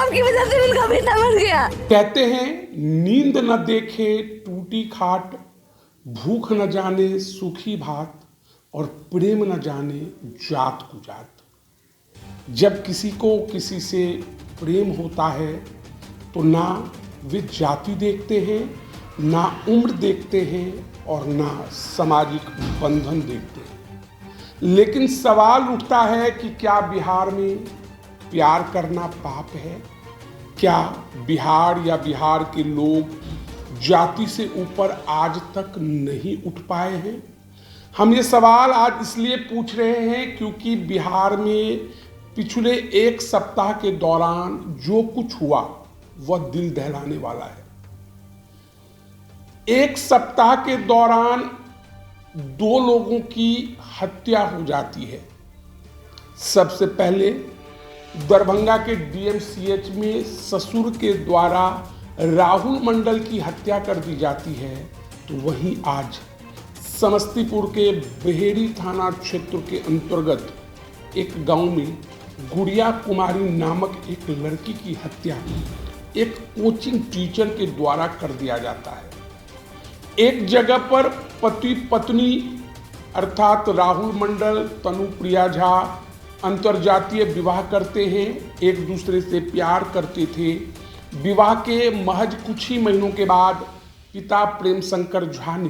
आपकी वजह से उनका बेटा मर गया। कहते हैं नींद न देखे टूटी खाट, भूख न जाने सूखी भात, और प्रेम न जाने जात कुजात। जब किसी को किसी से प्रेम होता है तो ना वे जाति देखते हैं, ना उम्र देखते हैं और ना सामाजिक बंधन देखते हैं। लेकिन सवाल उठता है कि क्या बिहार में प्यार करना पाप है? क्या बिहार या बिहार के लोग जाति से ऊपर आज तक नहीं उठ पाए हैं? हम ये सवाल आज इसलिए पूछ रहे हैं क्योंकि बिहार में पिछले एक सप्ताह के दौरान जो कुछ हुआ वह दिल दहलाने वाला है। एक सप्ताह के दौरान 2 लोगों की हत्या हो जाती है। सबसे पहले दरभंगा के डीएमसीएच में ससुर के द्वारा राहुल मंडल की हत्या कर दी जाती है, तो वहीं आज समस्तीपुर के बहेड़ी थाना क्षेत्र के अंतर्गत एक गांव में गुड़िया कुमारी नामक एक लड़की की हत्या एक कोचिंग टीचर के द्वारा कर दिया जाता है। एक जगह पर पति पत्नी अर्थात राहुल मंडल तनुप्रिया झा अंतरजातीय विवाह करते हैं, एक दूसरे से प्यार करते थे। विवाह के महज कुछ ही महीनों के बाद पिता प्रेम शंकर झा ने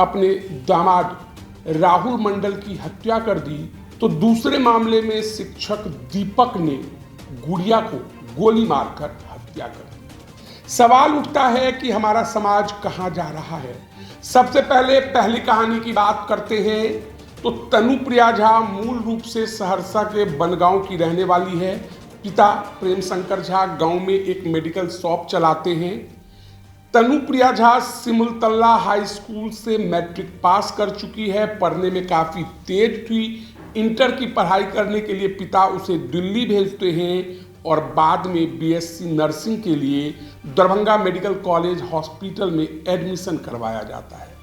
अपने दामाद राहुल मंडल की हत्या कर दी, तो दूसरे मामले में शिक्षक दीपक ने गुड़िया को गोली मारकर हत्या कर दी। सवाल उठता है कि हमारा समाज कहां जा रहा है। सबसे पहली कहानी की बात करते हैं तो तनुप्रिया झा मूल रूप से सहरसा के बनगांव की रहने वाली है। पिता प्रेम शंकर झा गांव में एक मेडिकल शॉप चलाते हैं। तनुप्रिया झा सिमुलतल्ला हाई स्कूल से मैट्रिक पास कर चुकी है, पढ़ने में काफ़ी तेज थी। इंटर की पढ़ाई करने के लिए पिता उसे दिल्ली भेजते हैं और बाद में बीएससी नर्सिंग के लिए दरभंगा मेडिकल कॉलेज हॉस्पिटल में एडमिशन करवाया जाता है।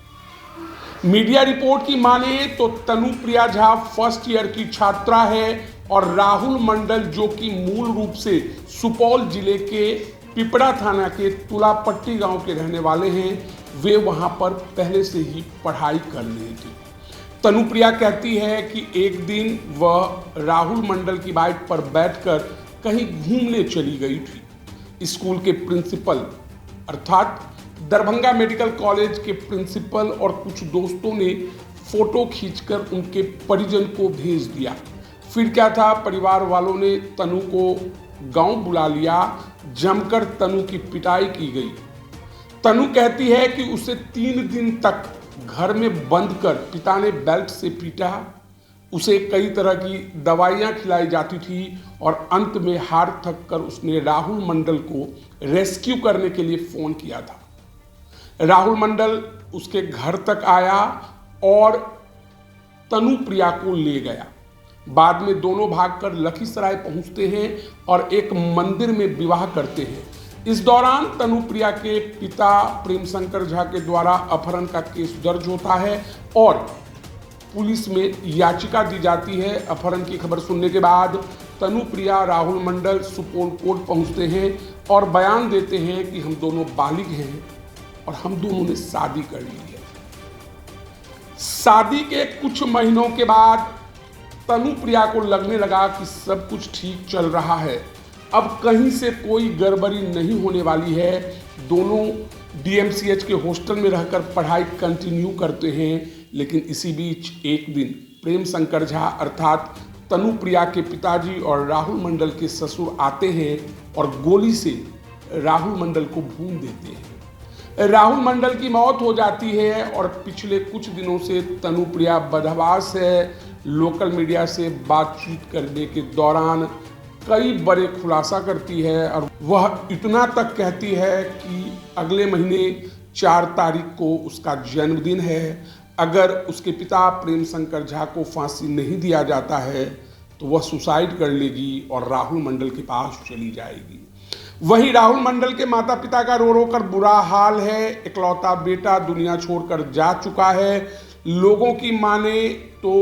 मीडिया रिपोर्ट की माने तो तनुप्रिया झा फर्स्ट ईयर की छात्रा है और राहुल मंडल जो कि मूल रूप से सुपौल जिले के पिपरा थाना के तुलापट्टी गांव के रहने वाले हैं, वे वहां पर पहले से ही पढ़ाई कर रही थी। तनुप्रिया कहती है कि एक दिन वह राहुल मंडल की बाइक पर बैठकर कहीं घूमने चली गई थी। स्कूल के प्रिंसिपल अर्थात दरभंगा मेडिकल कॉलेज के प्रिंसिपल और कुछ दोस्तों ने फोटो खींचकर उनके परिजन को भेज दिया। फिर क्या था, परिवार वालों ने तनु को गांव बुला लिया। जमकर तनु की पिटाई की गई। तनु कहती है कि उसे 3 दिन तक घर में बंद कर पिता ने बेल्ट से पीटा। उसे कई तरह की दवाइयां खिलाई जाती थी और अंत में हार थक कर उसने राहुल मंडल को रेस्क्यू करने के लिए फोन किया था। राहुल मंडल उसके घर तक आया और तनुप्रिया को ले गया। बाद में दोनों भागकर लखीसराय पहुंचते हैं और एक मंदिर में विवाह करते हैं। इस दौरान तनुप्रिया के पिता प्रेम शंकर झा के द्वारा अपहरण का केस दर्ज होता है और पुलिस में याचिका दी जाती है। अपहरण की खबर सुनने के बाद तनुप्रिया राहुल मंडल सुपौल कोर्ट पहुंचते हैं और बयान देते हैं कि हम दोनों बालिग हैं और हम दोनों ने शादी कर ली है। शादी के कुछ महीनों के बाद तनुप्रिया को लगने लगा कि सब कुछ ठीक चल रहा है, अब कहीं से कोई गड़बड़ी नहीं होने वाली है। दोनों डीएमसीएच के हॉस्टल में रहकर पढ़ाई कंटिन्यू करते हैं। लेकिन इसी बीच एक दिन प्रेम शंकर झा अर्थात तनुप्रिया के पिताजी और राहुल मंडल के ससुर आते हैं और गोली से राहुल मंडल को भून देते हैं। राहुल मंडल की मौत हो जाती है और पिछले कुछ दिनों से तनुप्रिया बदहवास है। लोकल मीडिया से बातचीत करने के दौरान कई बड़े खुलासा करती है और वह इतना तक कहती है कि अगले महीने 4 तारीख को उसका जन्मदिन है। अगर उसके पिता प्रेम शंकर झा को फांसी नहीं दिया जाता है तो वह सुसाइड कर लेगी और राहुल मंडल के पास चली जाएगी। वहीं राहुल मंडल के माता पिता का रो रो कर बुरा हाल है। इकलौता बेटा दुनिया छोड़कर जा चुका है। लोगों की माने तो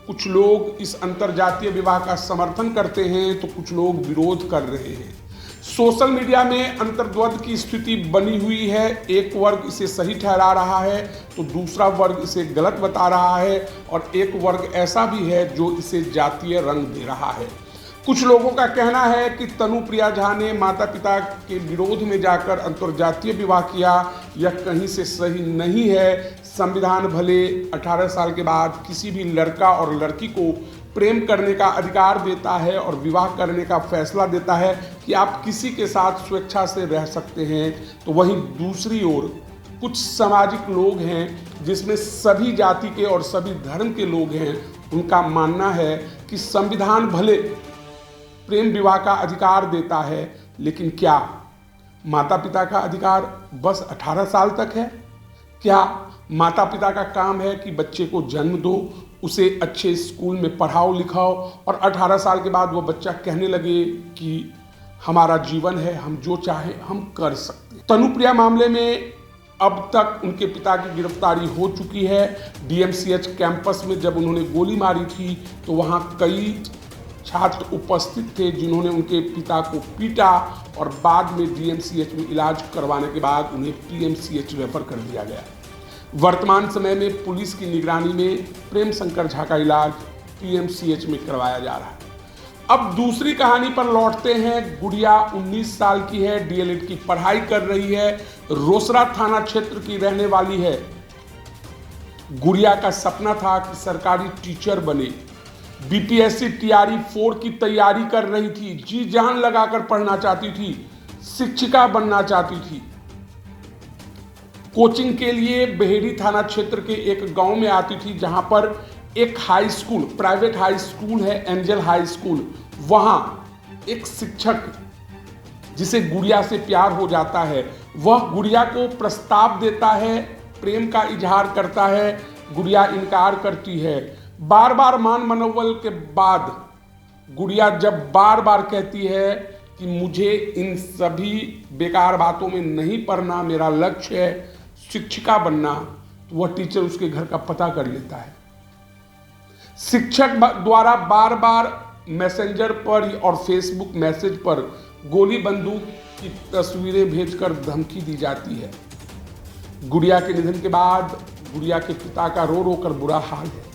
कुछ लोग इस अंतरजातीय विवाह का समर्थन करते हैं तो कुछ लोग विरोध कर रहे हैं। सोशल मीडिया में अंतर्द्वंद की स्थिति बनी हुई है। एक वर्ग इसे सही ठहरा रहा है तो दूसरा वर्ग इसे गलत बता रहा है, और एक वर्ग ऐसा भी है जो इसे जातीय रंग दे रहा है। कुछ लोगों का कहना है कि तनुप्रिया झा ने माता पिता के विरोध में जाकर अंतरजातीय विवाह किया, यह कहीं से सही नहीं है। संविधान भले 18 साल के बाद किसी भी लड़का और लड़की को प्रेम करने का अधिकार देता है और विवाह करने का फैसला देता है कि आप किसी के साथ स्वेच्छा से रह सकते हैं, तो वहीं दूसरी ओर कुछ सामाजिक लोग हैं जिसमें सभी जाति के और सभी धर्म के लोग हैं। उनका मानना है कि संविधान भले प्रेम विवाह का अधिकार देता है, लेकिन क्या माता पिता का अधिकार बस 18 साल तक है? क्या माता पिता का काम है कि बच्चे को जन्म दो, उसे अच्छे स्कूल में पढ़ाओ लिखाओ और 18 साल के बाद वो बच्चा कहने लगे कि हमारा जीवन है, हम जो चाहे हम कर सकते हैं? तनुप्रिया मामले में अब तक उनके पिता की गिरफ्तारी हो चुकी है। डीएमसीएच कैंपस में जब उन्होंने गोली मारी थी तो वहाँ कई छात्र उपस्थित थे जिन्होंने उनके पिता को पीटा और बाद में डीएमसीएच में इलाज करवाने के बाद उन्हें पीएमसीएच रेफर कर दिया गया। वर्तमान समय में पुलिस की निगरानी में प्रेम शंकर झा का इलाज पीएमसीएच में करवाया जा रहा है। अब दूसरी कहानी पर लौटते हैं। गुड़िया 19 साल की है, डीएलएड की पढ़ाई कर रही है, रोसड़ा थाना क्षेत्र की रहने वाली है। गुड़िया का सपना था कि सरकारी टीचर बने। बीपीएससी टीआरई 4 की तैयारी कर रही थी, जी जान लगाकर पढ़ना चाहती थी, शिक्षिका बनना चाहती थी। कोचिंग के लिए बेहरी थाना क्षेत्र के एक गांव में आती थी जहां पर एक high school, private high school है, एंजल हाई स्कूल। वहां एक शिक्षक जिसे गुड़िया से प्यार हो जाता है, वह गुड़िया को प्रस्ताव देता है, प्रेम का इजहार करता है। गुड़िया इनकार करती है। बार बार मान मनोबल के बाद गुड़िया जब बार बार कहती है कि मुझे इन सभी बेकार बातों में नहीं पढ़ना, मेरा लक्ष्य है शिक्षिका बनना, तो वह टीचर उसके घर का पता कर लेता है। शिक्षक द्वारा बार बार मैसेंजर पर और फेसबुक मैसेज पर गोली बंदूक की तस्वीरें भेजकर धमकी दी जाती है। गुड़िया के निधन के बाद गुड़िया के पिता का रो रो कर बुरा हाल है।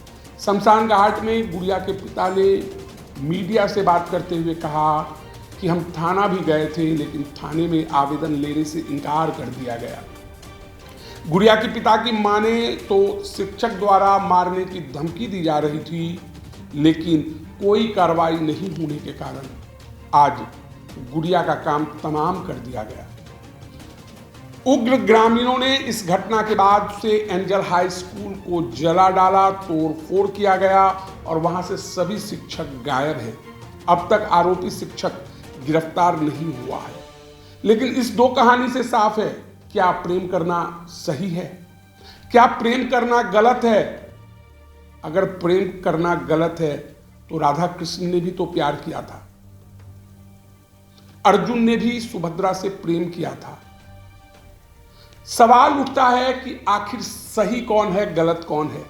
शमशान घाट में गुड़िया के पिता ने मीडिया से बात करते हुए कहा कि हम थाना भी गए थे, लेकिन थाने में आवेदन लेने से इनकार कर दिया गया। गुड़िया के पिता की माने तो शिक्षक द्वारा मारने की धमकी दी जा रही थी, लेकिन कोई कार्रवाई नहीं होने के कारण आज गुड़िया का काम तमाम कर दिया गया। उग्र ग्रामीणों ने इस घटना के बाद से एंजल हाई स्कूल को जला डाला, तोड़फोड़ किया गया और वहां से सभी शिक्षक गायब हैं। अब तक आरोपी शिक्षक गिरफ्तार नहीं हुआ है। लेकिन इस दो कहानी से साफ है, क्या प्रेम करना सही है? क्या प्रेम करना गलत है? अगर प्रेम करना गलत है तो राधा कृष्ण ने भी तो प्यार किया था, अर्जुन ने भी सुभद्रा से प्रेम किया था। सवाल उठता है कि आखिर सही कौन है, गलत कौन है?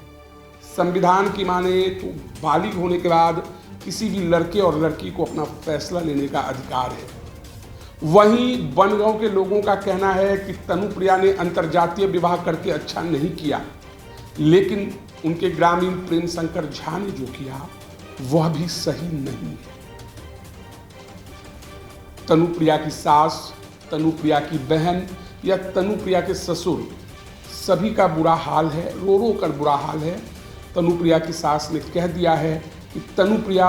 संविधान की माने तो बालिग होने के बाद किसी भी लड़के और लड़की को अपना फैसला लेने का अधिकार है। वहीं बनगांव के लोगों का कहना है कि तनुप्रिया ने अंतरजातीय विवाह करके अच्छा नहीं किया, लेकिन उनके ग्रामीण प्रेम शंकर झा ने जो किया वह भी सही नहीं है। तनुप्रिया की सास, तनुप्रिया की बहन या तनुप्रिया के ससुर, सभी का बुरा हाल है, रो रो कर बुरा हाल है। तनुप्रिया की सास ने कह दिया है कि तनुप्रिया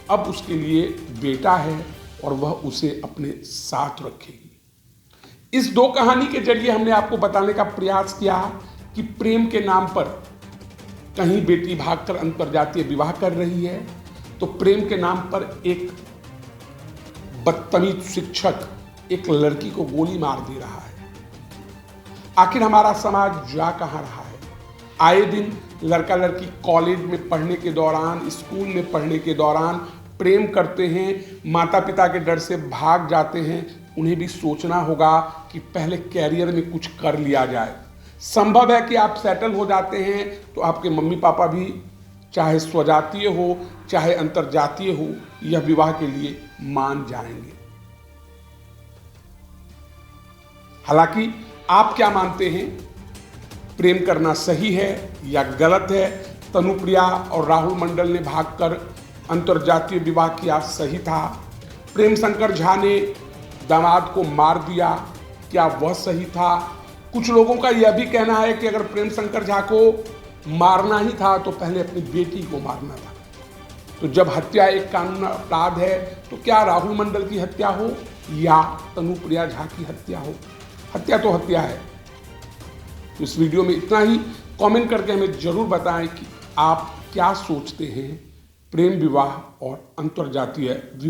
अब उसके लिए बेटा है और वह उसे अपने साथ रखेगी। इस दो कहानी के जरिए हमने आपको बताने का प्रयास किया कि प्रेम के नाम पर कहीं बेटी भागकर अंतरजातीय विवाह कर रही है, तो प्रेम के नाम पर एक बदतमीज शिक्षक एक लड़की को गोली मार दे रहा है। आखिर हमारा समाज जा कहाँ रहा है? आए दिन लड़का लड़की कॉलेज में पढ़ने के दौरान, स्कूल में पढ़ने के दौरान प्रेम करते हैं, माता पिता के डर से भाग जाते हैं। उन्हें भी सोचना होगा कि पहले कैरियर में कुछ कर लिया जाए। संभव है कि आप सेटल हो जाते हैं तो आपके मम्मी पापा भी, चाहे स्वजातीय हो चाहे अंतरजातीय हो, यह विवाह के लिए मान जाएंगे। हालांकि आप क्या मानते हैं, प्रेम करना सही है या गलत है? तनुप्रिया और राहुल मंडल ने भागकर अंतरजातीय विवाह किया, सही था? प्रेम शंकर झा ने दामाद को मार दिया, क्या वह सही था? कुछ लोगों का यह भी कहना है कि अगर प्रेम शंकर झा को मारना ही था तो पहले अपनी बेटी को मारना था। तो जब हत्या एक कानूनी अपराध है तो क्या राहुल मंडल की हत्या हो या तनुप्रिया झा की हत्या हो? हत्या तो हत्या है। तो इस वीडियो में इतना ही। कमेंट करके हमें जरूर बताएं कि आप क्या सोचते हैं प्रेम विवाह और अंतरजातीय